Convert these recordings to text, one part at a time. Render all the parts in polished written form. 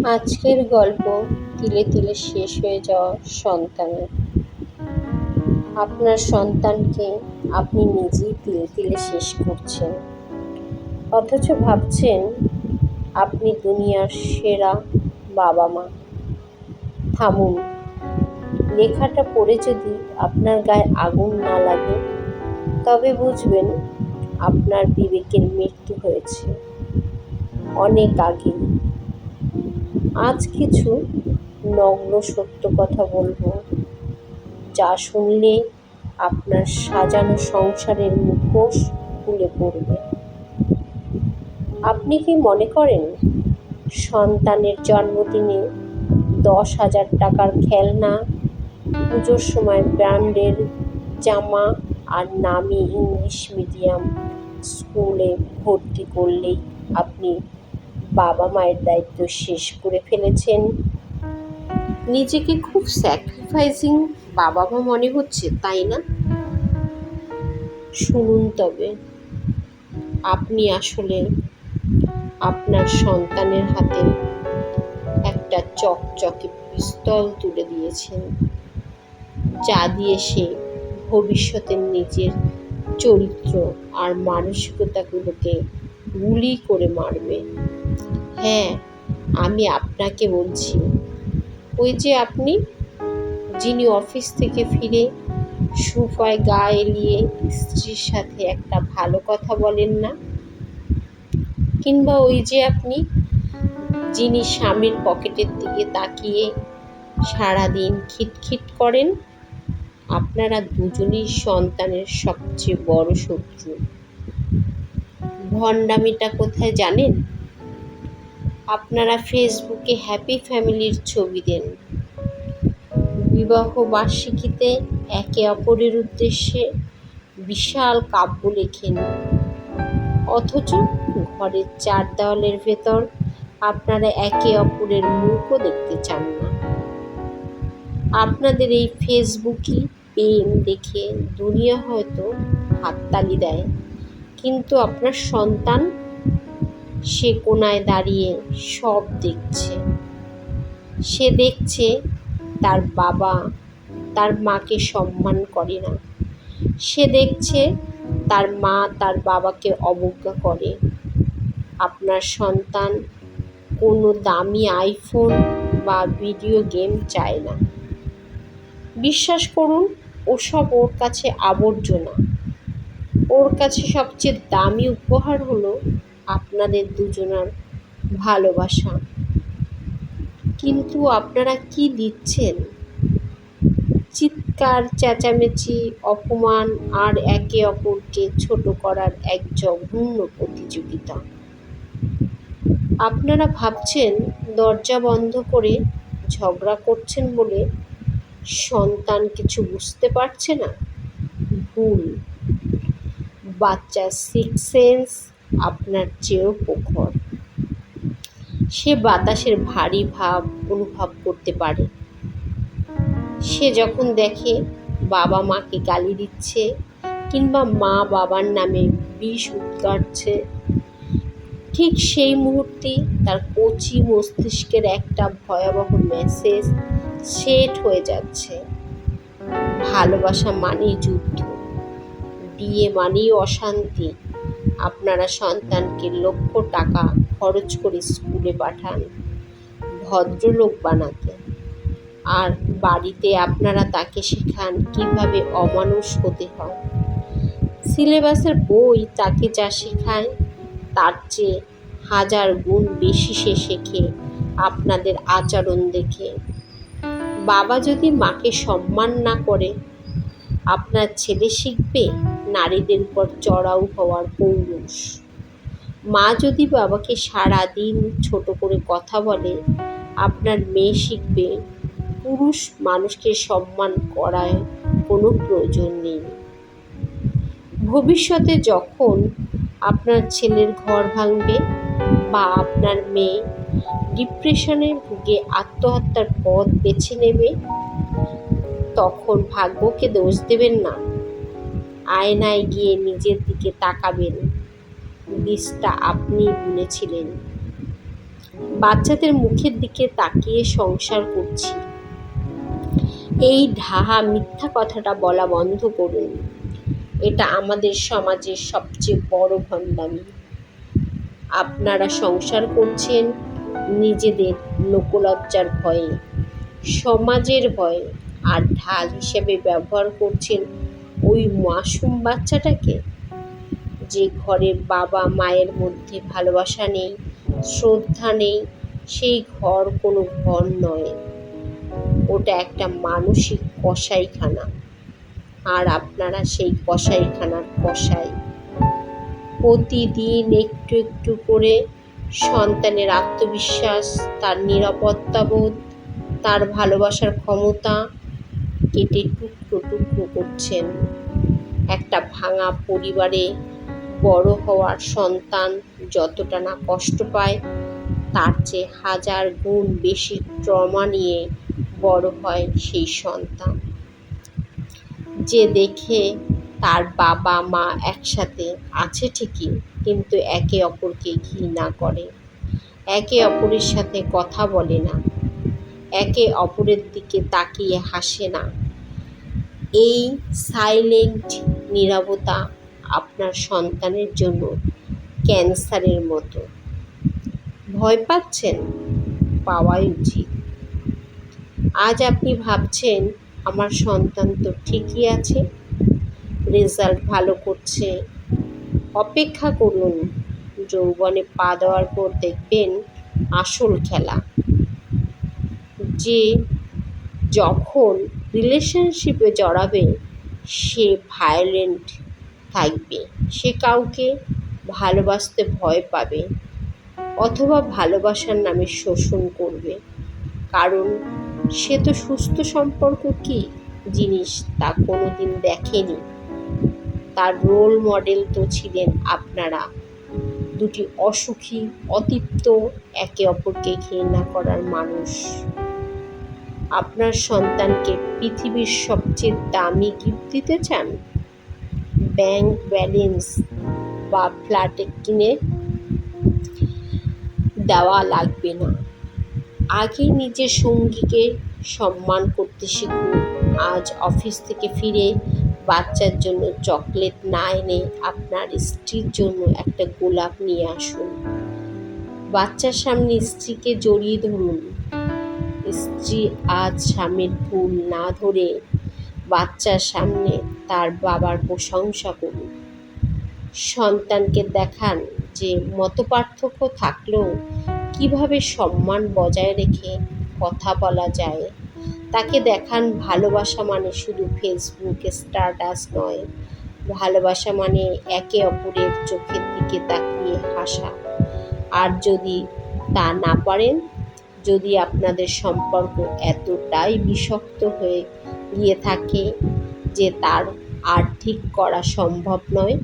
আজকের গল্প তিলে তিলে শেষ হয়ে যাওয়া সন্তানের। আপনার সন্তানকে আপনি নিজেই তিলে তিলে শেষ করছেন, অথচ ভাবছেন আপনি দুনিয়ার সেরা বাবা মা। থামুন, লেখাটা পড়ে যদি আপনার গায়ে আগুন না লাগে তবে বুঝবেন আপনার বিবেকের মৃত্যু হয়েছে অনেক আগেই। আজ কিছু নগ্ন সত্য কথা বলবো, যা শুনলে আপনার সাজানো সংসারের মুখোশ খুলে পড়বে। আপনি কি মনে করেন সন্তানের জন্মদিনে 10,000 টাকার খেলনা, পুজোর সময় ব্র্যান্ডের জামা আর নামি ইংলিশ মিডিয়াম স্কুলে ভর্তি করলেই আপনি বাবা মায়ের দায়িত্ব শেষ করে ফেলেছেন? নিজেকে খুব স্যাক্রিফাইসিং বাবা মা মনে হচ্ছে, তাই না? শুনুন তবে, আপনি আসলে আপনার সন্তানের হাতে একটা চকচকে পিস্তল তুলে দিয়েছেন, যা দিয়ে সে ভবিষ্যতে নিজের চরিত্র আর মানসিকতাগুলোকে গুলি করে মারবে। হ্যাঁ, আমি আপনাকে বলছি, ওই যে আপনি, যিনি অফিস থেকে ফিরে সোফায় গা এলিয়ে স্ত্রীর সাথে একটা ভালো কথা বলেন না, কিংবা ওই যে আপনি, যিনি স্বামীর পকেটের দিকে তাকিয়ে সারাদিন খিটখিট করেন। আপনারা দুজনেই সন্তানের সবচেয়ে বড় শত্রু। ভণ্ডামিটা কোথায় জানেন? আপনারা ফেসবুকে হ্যাপি ফ্যামিলির ছবি দেন, বিবাহ বার্ষিকীতে একে অপরের উদ্দেশ্যে বিশাল কাব্য লেখেন, অথচ ঘরের 4 দেওয়ালের ভেতর আপনারা একে অপরের মুখও দেখতে চান না। আপনাদের এই ফেসবুকি প্রেম দেখে দুনিয়া হয়তো হাততালি দেয়, কিন্তু আপনার সন্তান, সে কোনায় দাঁড়িয়ে সব দেখছে। সে দেখছে তার বাবা তার মাকে সম্মান করে না। সে দেখছে তার মা তার বাবাকে অবজ্ঞা করে। আপনার সন্তান কোনো দামি আইফোন বা ভিডিও গেম চায় না। বিশ্বাস করুন, ওসব ওর কাছে আবর্জনা। ওর কাছে সবচেয়ে দামি উপহার হলো আপনাদের দুজনার ভালোবাসা। কিন্তু আপনারা কি দিচ্ছেন? চিৎকার, চেঁচামেচি, অপমান আর একে অপরকে ছোট করার এক জঘন্য প্রতিযোগিতা। আপনারা ভাবছেন দরজা বন্ধ করে ঝগড়া করছেন বলে সন্তান কিছু বুঝতে পারছে না। ভুল। বাচ্চার সিক্স সেন্স আপনার চেয়েও প্রখর। সে বাতাসের ভারী ভাব অনুভব করতে পারে। সে যখন দেখে বাবা মাকে গালি দিচ্ছে, কিংবা মা বাবার নামে বিষ উৎকাটছে, ঠিক সেই মুহূর্তেই তার কচি মস্তিষ্কের একটা ভয়াবহ মেসেজ সেট হয়ে যাচ্ছে। ভালোবাসা মানেই যুদ্ধ, বিয়ে মানেই অশান্তি। আপনারা সন্তানকে লক্ষ টাকা খরচ করে স্কুলে পাঠান ভদ্রলোক বানাতে, আর বাড়িতে আপনারা তাকে শেখান কিভাবে অমানুষ হতে হয়। সিলেবাসের বই তাকে যা শেখায় তার চেয়ে 1000 গুণ বেশি সে শেখে আপনাদের আচরণ দেখে। বাবা যদি মাকে সম্মান না করে, আপনার ছেলে শিখবে নারীদের উপর চড়াও হওয়ার পৌরুষ। মা যদি বাবাকে সারা দিন ছোট করে কথা বলে, আপনার মেয়ে শিখবে পুরুষ মানুষকে সম্মান করার কোনো প্রয়োজন নেই। ভবিষ্যতে যখন আপনার ছেলের ঘর ভাঙবে বা আপনার মেয়ে ডিপ্রেশনে ভুগে আত্মহত্যার পথ বেছে নেবে, তখন ভাগ্যকে দোষ দেবেন না। আয়নায় গিয়ে নিজের দিকে তাকাবেন। বীজটা আপনিই বুনেছিলেন। বাচ্চাদের মুখের দিকে তাকিয়ে সংসার করছি, এই ঢাহা মিথ্যা কথাটা বলা বন্ধ করুন। এটা আমাদের সমাজের সবচেয়ে বড় ভণ্ডামি। আপনারা সংসার করছেন নিজেদের লোকলজ্জার ভয়ে, সমাজের ভয়ে, আর ঢাল হিসেবে ব্যবহার করছেন ওই মাসুম বাচ্চাটাকে। যে ঘরের বাবা মায়ের মধ্যে ভালোবাসা নেই, শ্রদ্ধা নেই, সেই ঘর কোনো ঘর নয়, ওটা একটা মানসিক কসাইখানা। আর আপনারা সেই কসাইখানার কসাই। প্রতিদিন একটু একটু করে সন্তানের আত্মবিশ্বাস, তার নিরাপত্তাবোধ, তার ভালোবাসার ক্ষমতা কেটে টুকরো টুকরো করছেন। একটা ভাঙা পরিবারে বড় হওয়ার সন্তান যতটা না কষ্ট পায়, তার চেয়ে 1000 গুণ বেশি ট্রমা নিয়ে বড় হয় সেই সন্তান, যে দেখে তার বাবা মা একসাথে আছে ঠিকই, কিন্তু একে অপরকে ঘৃণা করে, একে অপরের সাথে কথা বলে না, একে অপরের দিকে তাকিয়ে হাসে না। এই সাইলেন্ট নীরবতা আপনার সন্তানের জন্য ক্যান্সারের মতো। ভয় পাচ্ছেন? পাওয়াই উচিত। আজ আপনি ভাবছেন আমার সন্তান তো ঠিকই আছে, রেজাল্ট ভালো করছে। অপেক্ষা করুন, যৌবনে পা দেওয়ার পর দেখবেন আসল খেলা। যে যখন রিলেশনশিপে জড়াবে সে ভায়োলেন্ট থাকবে, সে কাউকে ভালোবাসতে ভয় পাবে, অথবা ভালোবাসার নামে শোষণ করবে, কারণ সে তো সুস্থ সম্পর্ক কী জিনিস তা কোনোদিন দেখেনি। তার রোল মডেল তো ছিলেন আপনারা, দুটি অসুখী, অতৃপ্ত, একে অপরকে ঘৃণা করার মানুষ। আপনার সন্তানকে পৃথিবীর সবচেয়ে দামি গিফট দিতে চান? ব্যাংক ব্যালেন্স বা ফ্ল্যাটে কিনে দেওয়া লাগবে না। আগে নিজের সঙ্গীকে সম্মান করতে শিখুন। আজ অফিস থেকে ফিরে বাচ্চার জন্য চকলেট না এনে আপনার স্ত্রীর জন্য একটা গোলাপ নিয়ে আসুন। বাচ্চার সামনে স্ত্রীকে জড়িয়ে ধরুন। স্ত্রী আজ স্বামীর ভুল না ধরে বাচ্চার সামনে তার বাবার প্রশংসা করুন। সন্তানকে দেখান যে মতপার্থক্য থাকলেও কিভাবে সম্মান বজায় রেখে কথা বলা যায়। তাকে দেখান ভালোবাসা মানে শুধু ফেসবুকে স্ট্যাটাস নয়, ভালোবাসা মানে একে অপরের চোখের দিকে তাকিয়ে হাসা। আর যদি তা না পারেন, যদি আপনাদের সম্পর্ক এতটাই বিষাক্ত হয়ে গিয়ে থাকে যে তার আর ঠিক করা সম্ভব নয়,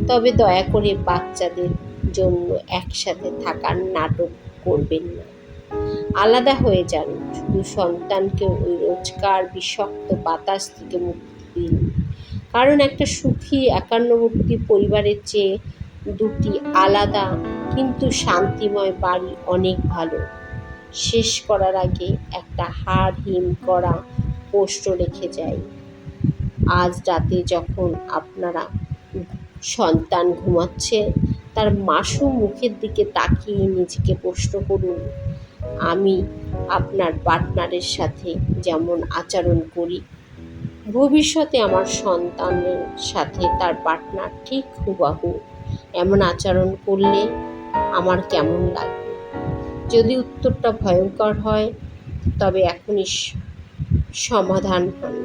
তবে দয়া করে বাচ্চাদের জন্য একসাথে থাকার নাটক করবেন না। আলাদা হয়ে যান। শুধু সন্তানকে ওই রোজকার বিষাক্ত বাতাস থেকে মুক্তি দিন। কারণ একটা সুখী একান্নবর্তী পরিবারের চেয়ে দুটি আলাদা কিন্তু শান্তিময় বাড়ি অনেক ভালো। শেষ করার আগে একটা হাড় হিম করা প্রশ্ন রেখে যাই। আজ রাতে যখন আপনারা সন্তান ঘুমাচ্ছে, তার মাসুম মুখের দিকে তাকিয়ে নিজেকে প্রশ্ন করুন, আমি আপনার পার্টনারের সাথে যেমন আচরণ করি, ভবিষ্যতে আমার সন্তানের সাথে তার পার্টনার ঠিক হুবহু এমন আচরণ করলে আমার কেমন লাগবে? যদি উত্তরটা ভয়ঙ্কর হয়, তবে এখনই সমাধান হন।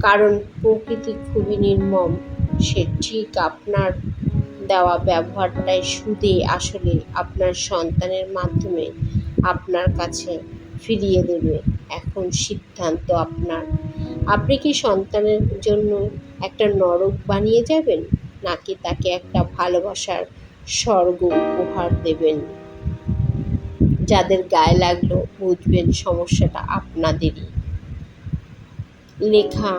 কারণ প্রকৃতি খুবই নির্মম। সে ঠিক আপনার দেওয়া ব্যবহারটাই সুদে আসলে আপনার সন্তানের মাধ্যমে আপনার কাছে ফিরিয়ে দেবে। এখন সিদ্ধান্ত আপনার। আপনি কি সন্তানের জন্য একটা নরক বানিয়ে যাবেন, নাকি তাকে একটা ভালোবাসার স্বর্গ উপহার দেবেন? যাদের গায়ে লাগলো বুঝবেন সমস্যাটা আপনাদেরই। লেখা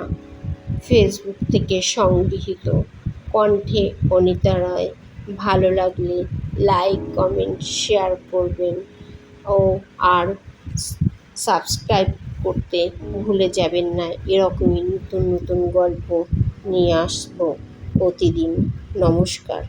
ফেসবুক থেকে সংগৃহীত। কণ্ঠে অনিতা রায়, ভালো লাগলে লাইক, কমেন্ট, শেয়ার করবেন ও আর সাবস্ক্রাইব করতে ভুলে যাবেন না। এরকমই নতুন নতুন গল্প নিয়ে আসবো প্রতিদিন। নমস্কার।